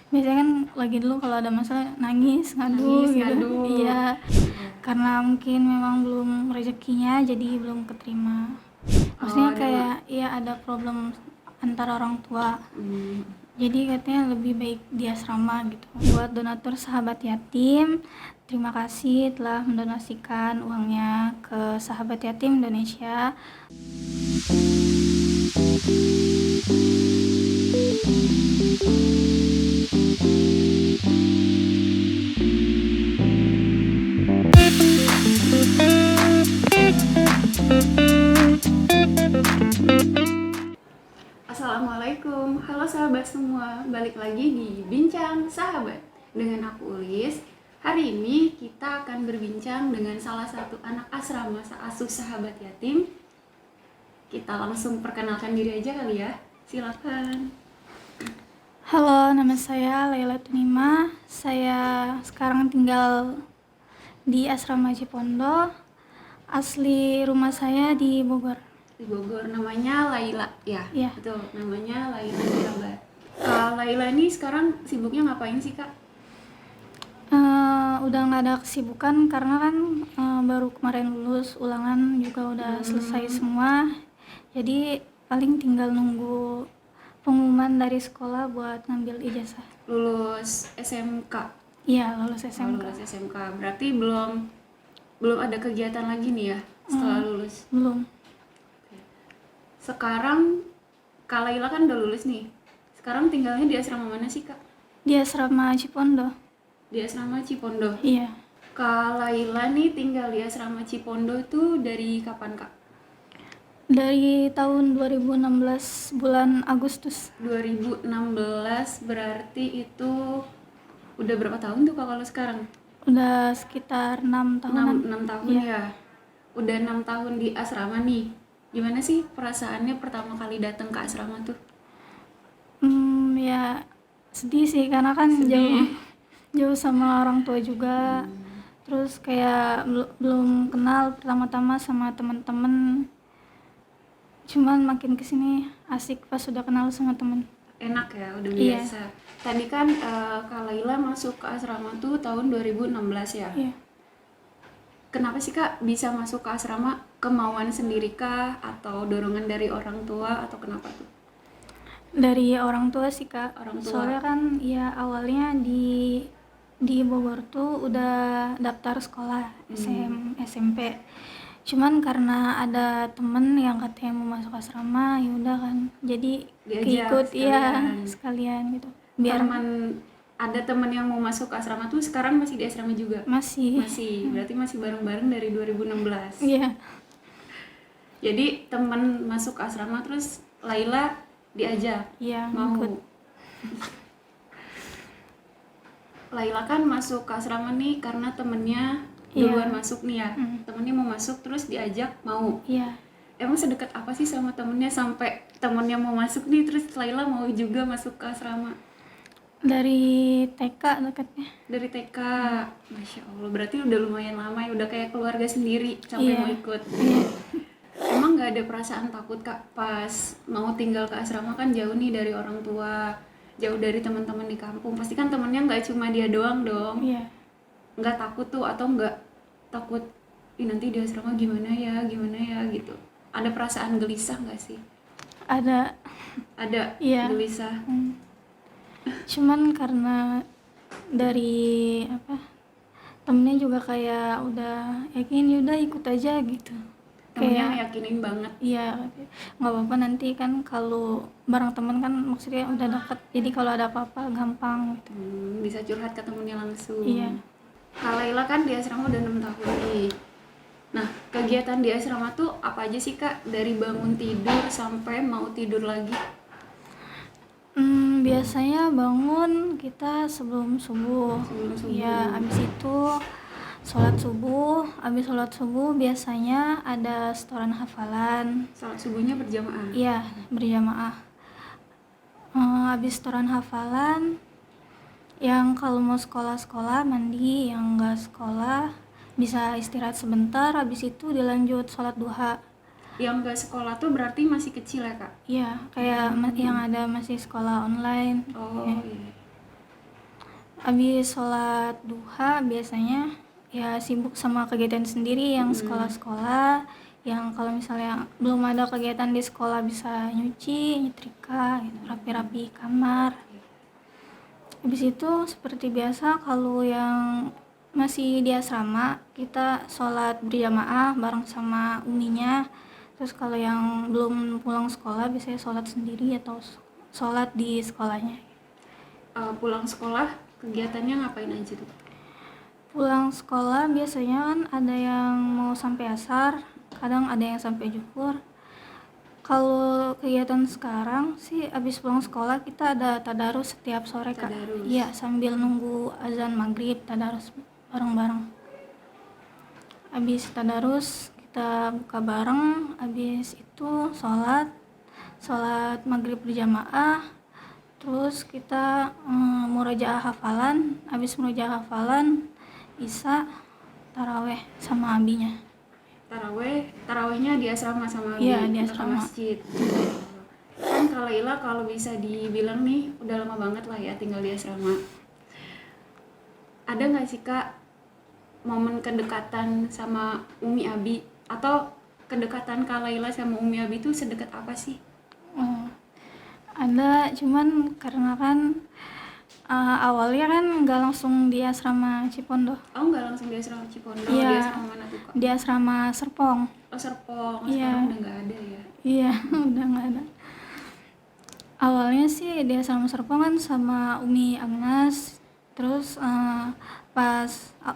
Biasanya kan lagi dulu kalau ada masalah nangis, ngadu Nangis, gitu. ngadu. Iya, karena mungkin memang belum rezekinya jadi belum keterima. Maksudnya Ada kayak ya ada problem antara orang tua. hmm, Jadi katanya lebih baik di asrama gitu. Buat donatur sahabat yatim, terima kasih telah mendonasikan uangnya ke Sahabat Yatim Indonesia. Assalamualaikum, halo sahabat semua, balik lagi di Bincang Sahabat dengan aku Ulis. Hari ini kita akan berbincang dengan salah satu anak asrama asuh sahabat yatim. Kita langsung perkenalkan diri aja kali ya, silakan. Halo, nama saya Laila Tunima. Saya sekarang tinggal di asrama Cipondo. Asli rumah saya di Bogor. Di Bogor, namanya Laila ya? Iya. Betul, namanya Laila sahabat. Kak Laila ini sekarang sibuknya ngapain sih Kak? Udah nggak ada kesibukan karena kan baru kemarin lulus, ulangan juga udah selesai semua. Jadi paling tinggal nunggu pengumuman dari sekolah buat ngambil ijazah. Lulus SMK? Iya, lulus SMK. Lulus SMK, berarti belum ada kegiatan lagi nih ya setelah lulus? Belum. Sekarang Kak Laila kan udah lulus nih. Sekarang tinggalnya di asrama mana sih Kak? Di asrama Cipondo. Di asrama Cipondo. Iya. Kak Laila nih tinggal di asrama Cipondo itu dari kapan Kak? Dari tahun 2016 bulan Agustus. 2016, berarti itu udah berapa tahun tuh Kak kalau sekarang? Udah sekitar 6 tahunan. 6 tahun Iya. ya. Udah 6 tahun di asrama nih. Gimana sih perasaannya pertama kali datang ke asrama tuh? Ya sedih sih karena kan jauh sama orang tua juga. Terus kayak belum kenal pertama-tama sama teman-teman. Cuman makin kesini asik pas sudah kenal sama teman. Enak ya, udah Iya. biasa. Tadi kan Kak Laila masuk ke asrama tuh tahun 2016 ya. Iya. Kenapa sih Kak bisa masuk ke asrama? Kemauan sendiri kah atau dorongan dari orang tua atau kenapa tuh? Dari orang tua sih Kak. Orang tua. Soalnya kan ya awalnya di Bogor tuh udah daftar sekolah SMP. Cuman karena ada temen yang katanya mau masuk asrama, ya udah kan. Jadi Diajak keikut sekalian. ya sekalian gitu. Biar Ada teman yang mau masuk ke asrama tuh sekarang masih di asrama juga? masih. Berarti masih bareng-bareng dari 2016. Iya. Jadi teman masuk ke asrama terus Laila diajak? Iya, Mau? ikut. Laila kan masuk ke asrama nih karena temennya duluan masuk nih ya. Temennya mau masuk terus diajak mau. Iya. Emang sedekat apa sih sama temennya sampai temennya mau masuk nih terus Laila mau juga masuk ke asrama? Dari TK dekatnya. Dari TK. Masya Allah, berarti udah lumayan lama ya, udah kayak keluarga sendiri sampai Iya. mau ikut. Iya. Emang nggak ada perasaan takut Kak pas mau tinggal ke asrama, kan jauh nih dari orang tua, jauh dari teman-teman di kampung, pasti kan temennya nggak cuma dia doang dong. Iya. Nggak takut tuh atau nggak takut nanti di asrama gimana ya gitu? Ada perasaan gelisah nggak sih? Ada. Iya. Gelisah. Cuman karena dari temennya juga kayak udah yakin, yaudah ikut aja gitu. Temennya ngeyakinin banget. Iya, nggak apa-apa nanti kan kalau bareng temen kan maksudnya udah deket, jadi kalau ada apa-apa gampang gitu. Bisa curhat ke temennya langsung. Iya. Kak Laila kan di asrama udah 6 tahun nih. Nah, kegiatan di asrama tuh apa aja sih Kak? Dari bangun tidur sampai mau tidur lagi? Biasanya bangun kita sebelum subuh. Sebelum subuh. Ya, abis itu sholat subuh biasanya ada setoran hafalan. Salat subuhnya berjamaah? Iya, berjamaah. Habis setoran hafalan, yang kalau mau sekolah mandi, yang nggak sekolah bisa istirahat sebentar, habis itu dilanjut sholat duha. Yang nggak sekolah tuh berarti masih kecil ya Kak? Iya, kayak yang ada masih sekolah online. Oh Ya. iya. Habis sholat duha biasanya ya sibuk sama kegiatan sendiri yang sekolah-sekolah, yang kalau misalnya belum ada kegiatan di sekolah bisa nyuci, nyetrika, gitu, rapi-rapi kamar. Habis itu seperti biasa kalau yang masih di asrama kita sholat berjamaah bareng sama uminya. Terus kalau yang belum pulang sekolah biasanya sholat sendiri atau sholat di sekolahnya. Pulang sekolah kegiatannya ngapain aja tuh? Pulang sekolah biasanya kan ada yang mau sampai asar, kadang ada yang sampai zuhur. Kalau kegiatan sekarang sih abis pulang sekolah kita ada tadarus setiap sore Kak. Tadarus. Iya, sambil nunggu azan maghrib tadarus bareng-bareng. Abis tadarus kita buka bareng, abis itu sholat maghrib berjamaah. Terus kita murojaah hafalan, habis murojaah hafalan Isya taraweh sama abinya. Tarawehnya di asrama sama abi, Iya, di nggak ke asrama. masjid. Kan Kak Laila kalau bisa dibilang nih udah lama banget lah ya tinggal di asrama. Ada nggak sih Kak momen kedekatan sama Umi Abi, atau kedekatan Kak Laila sama Umi Abi itu sedekat apa sih? Oh, ada, cuman karena kan awalnya kan nggak langsung di asrama Cipondo, Oh, nggak langsung di asrama Cipondo, Iya. di asrama mana tuh Kak? di asrama Serpong. Oh, Serpong, Iya. sekarang udah nggak ada ya. Iya, udah nggak ada. Awalnya sih di asrama Serpong kan sama Umi Agnes, terus pas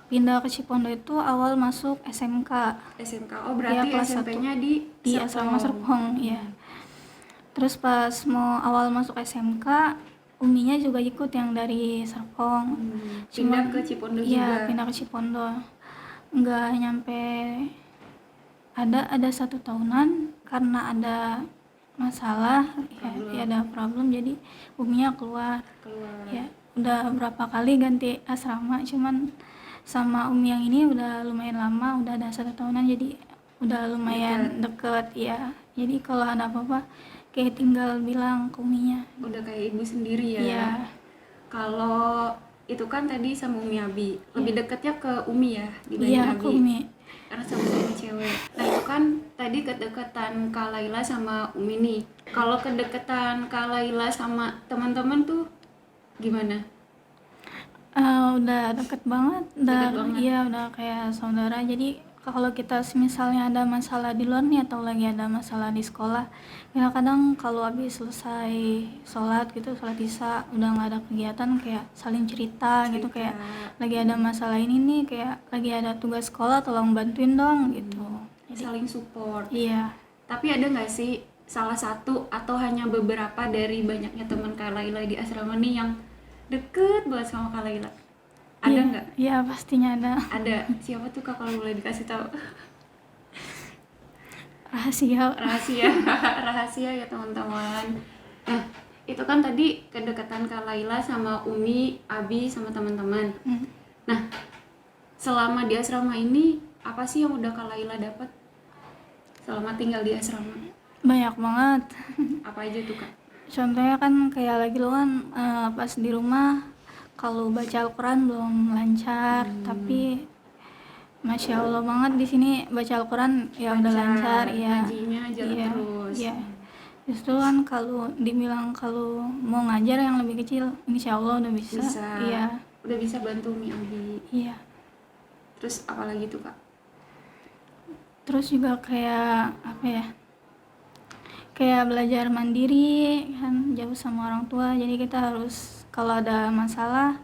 pindah ke Cipondo itu awal masuk SMK SMK, oh berarti Iya, kelas SMP-nya di asrama Serpong, iya. Terus pas mau awal masuk SMK, Uminya juga ikut yang dari Serpong. Pindah ke Cipondo Iya, juga. pindah ke Cipondo. Nggak nyampe, ada 1 tahunan karena ada masalah, ya ada problem, jadi Uminya keluar. Ya, udah berapa kali ganti asrama, cuman sama Umi yang ini udah lumayan lama, udah ada 1 tahunan, jadi udah lumayan deket ya. Jadi kalau ada apa-apa kayak tinggal bilang ke Uminya. Udah kayak ibu sendiri ya. Iya. Kalau itu kan tadi sama Umi Abi, lebih dekatnya ke Umi ya dibanding Iya, Abi. ke Umi. Karena sama-sama cewek. Nah itu kan tadi kedekatan Kak Laila sama Umi nih. Kalau kedekatan Kak Laila sama teman-teman tuh gimana? Udah deket banget, Deket banget. Iya, udah kayak saudara. Jadi kalau kita misalnya ada masalah di luar nih atau lagi ada masalah di sekolah, kadang kalau habis selesai sholat Isya udah nggak ada kegiatan, kayak saling cerita gitu, kayak lagi ada masalah ini nih, kayak lagi ada tugas sekolah, tolong bantuin dong gitu. Jadi Saling support. iya. Tapi ada nggak sih salah satu atau hanya beberapa dari banyaknya teman Kak Laila di asrama nih yang deket banget sama Kak Laila? Ada Iya, nggak? Iya, pastinya ada. Ada. Siapa tuh Kak kalau boleh dikasih tahu? Rahasia. Rahasia ya teman-teman. Nah, itu kan tadi kedekatan Kak Laila sama Umi, Abi sama teman-teman. Nah, selama di asrama ini apa sih yang udah Kak Laila dapat selama tinggal di asrama? Banyak banget. Apa aja tuh Kak? Contohnya kan kayak lagi lu kan pas di rumah kalau baca Al-Quran belum lancar, tapi Masya Allah banget di sini baca Al-Quran ya udah lancar ya. Ngajinya jalan terus. Iya. Justru kan kalau dibilang kalau mau ngajar yang lebih kecil, Insya Allah udah bisa. Iya. Udah bisa bantu Umi Abi. Iya. Terus apa lagi tuh Kak? Terus juga kayak apa ya? Kayak belajar mandiri kan, jauh sama orang tua, jadi kita harus kalau ada masalah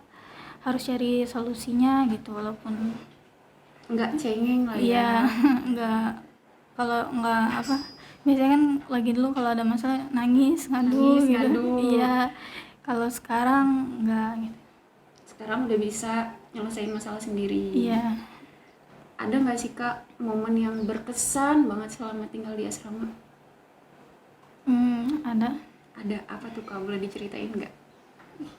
harus cari solusinya gitu, walaupun Nggak cengeng lah iya, ya. kalau nggak apa, biasanya kan lagi dulu kalau ada masalah nangis ngadu gitu. ngadu. Iya, kalau sekarang nggak gitu. Sekarang udah bisa nyelesain masalah sendiri. Iya. Ada nggak sih Kak momen yang berkesan banget selama tinggal di asrama? Ada. Ada apa tuh Kak, boleh diceritain nggak?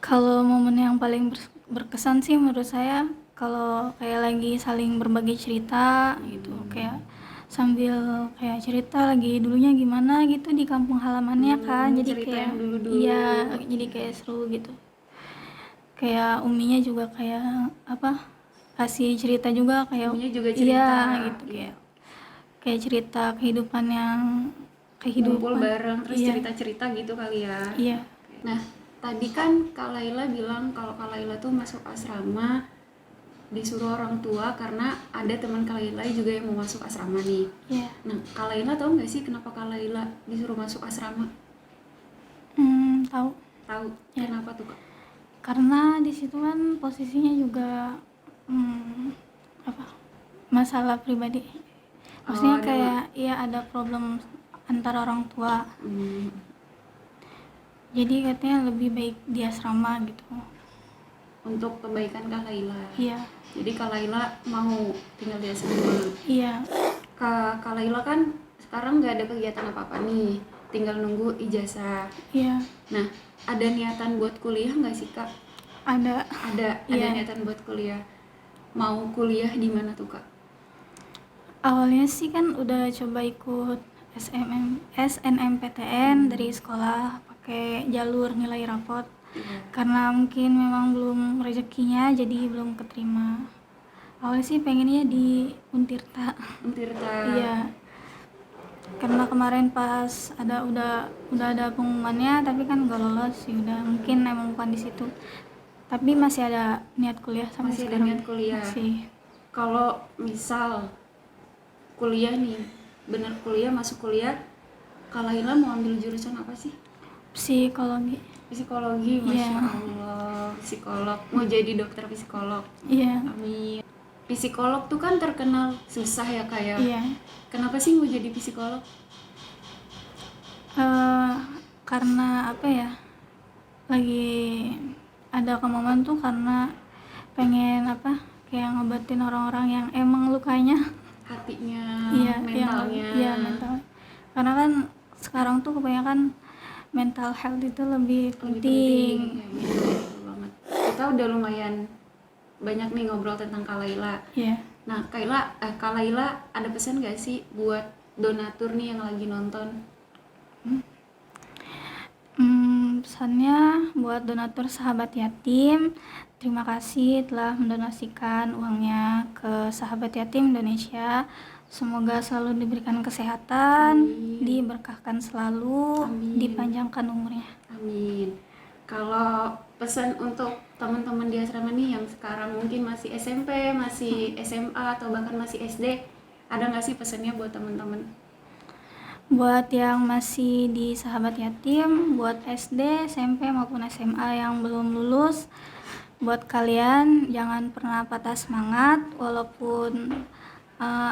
Kalau momen yang paling berkesan sih menurut saya kalau kayak lagi saling berbagi cerita gitu, kayak sambil kayak cerita lagi dulunya gimana gitu di kampung halamannya kan, jadi cerita kayak yang dulu-dulu. iya, jadi kayak seru gitu. kayak uminya juga kayak apa, kasih cerita juga kayak Uminya juga cerita. iya gitu, Iya. kayak cerita kehidupan Ngumpul bareng terus iya. cerita-cerita gitu kali ya. Iya. Nah, tadi kan Kak Laila bilang kalau Kak Laila tuh masuk asrama disuruh orang tua karena ada teman Kak Laila juga yang mau masuk asrama nih. Iya. Nah, Kak Laila tahu nggak sih kenapa Kak Laila disuruh masuk asrama? Tahu. Tahu. Ya. Kenapa tuh Kak? Karena di situ kan posisinya juga apa, masalah pribadi. Maksudnya ada kayak ya ada problem antara orang tua. Jadi katanya lebih baik di asrama gitu. Untuk kebaikan Kak Laila. Iya. Jadi Kak Laila mau tinggal di asrama. Iya. Kak Laila kan sekarang nggak ada kegiatan apa-apa nih, tinggal nunggu ijazah. Iya. Nah, ada niatan buat kuliah nggak sih Kak? Ada. Ada Iya. niatan buat kuliah. Mau kuliah di mana tuh Kak? Awalnya sih kan udah coba ikut SNMPTN dari sekolah pakai jalur nilai rapot. Karena mungkin memang belum rezekinya jadi belum keterima. Awalnya sih pengennya di Untirta. Iya. Karena kemarin pas udah ada pengumumannya tapi kan nggak lolos, ya udah mungkin emang bukan di situ. Tapi masih ada niat kuliah sampai Masih ada sekarang. niat kuliah. Masih. Kalau misal kuliah nih, bener kuliah, masuk kuliah, Kak Laila mau ambil jurusan apa sih? Psikologi. Psikologi, Masya Iya. Allah. Psikolog, mau jadi dokter psikolog. Iya. Amin. Psikolog tuh kan terkenal susah ya Kak ya. Iya. Kenapa sih mau jadi psikolog? Karena apa ya, lagi ada kemauan tuh karena pengen apa, kayak ngobatin orang-orang yang emang lukanya. Hatinya, Iya, mentalnya. iya mental. Karena kan sekarang tuh kebanyakan mental health itu lebih penting. Ya, betul banget. Kita udah lumayan banyak nih ngobrol tentang Kak Laila. Iya. Nah, Kak Laila ada pesan gak sih buat donatur nih yang lagi nonton? Pesannya buat donatur sahabat yatim, terima kasih telah mendonasikan uangnya ke Sahabat Yatim Indonesia. Semoga selalu diberikan kesehatan, diberkahkan selalu, dipanjangkan umurnya. Amin. Kalau pesan untuk teman-teman di asrama nih yang sekarang mungkin masih SMP, masih SMA atau bahkan masih SD, ada nggak sih pesannya buat teman-teman? Buat yang masih di Sahabat Yatim, buat SD, SMP maupun SMA yang belum lulus, buat kalian jangan pernah patah semangat walaupun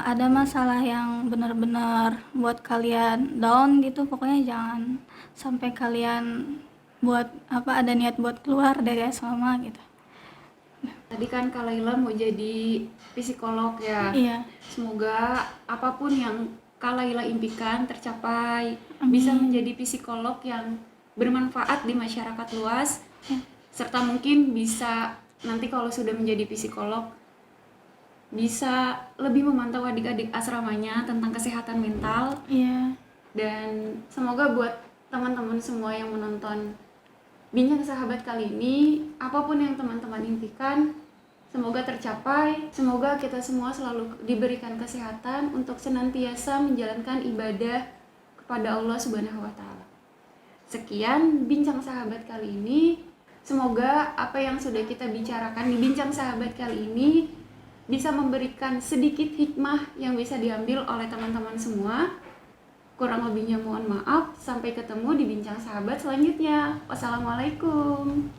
ada masalah yang benar-benar buat kalian down gitu. Pokoknya jangan sampai kalian ada niat buat keluar dari asrama gitu. Tadi kan Kak Laila mau jadi psikolog ya. Iya. Semoga apapun yang Kak Laila impikan tercapai. Amin. Bisa menjadi psikolog yang bermanfaat di masyarakat luas. Serta mungkin bisa nanti kalau sudah menjadi psikolog bisa lebih memantau adik-adik asramanya tentang kesehatan mental. Iya. Dan semoga buat teman-teman semua yang menonton Bincang Sahabat kali ini, apapun yang teman-teman impikan, semoga tercapai. Semoga kita semua selalu diberikan kesehatan untuk senantiasa menjalankan ibadah kepada Allah Subhanahu wa Ta'ala. Sekian Bincang Sahabat kali ini. Semoga apa yang sudah kita bicarakan di Bincang Sahabat kali ini bisa memberikan sedikit hikmah yang bisa diambil oleh teman-teman semua. Kurang lebihnya mohon maaf. Sampai ketemu di Bincang Sahabat selanjutnya. Wassalamualaikum.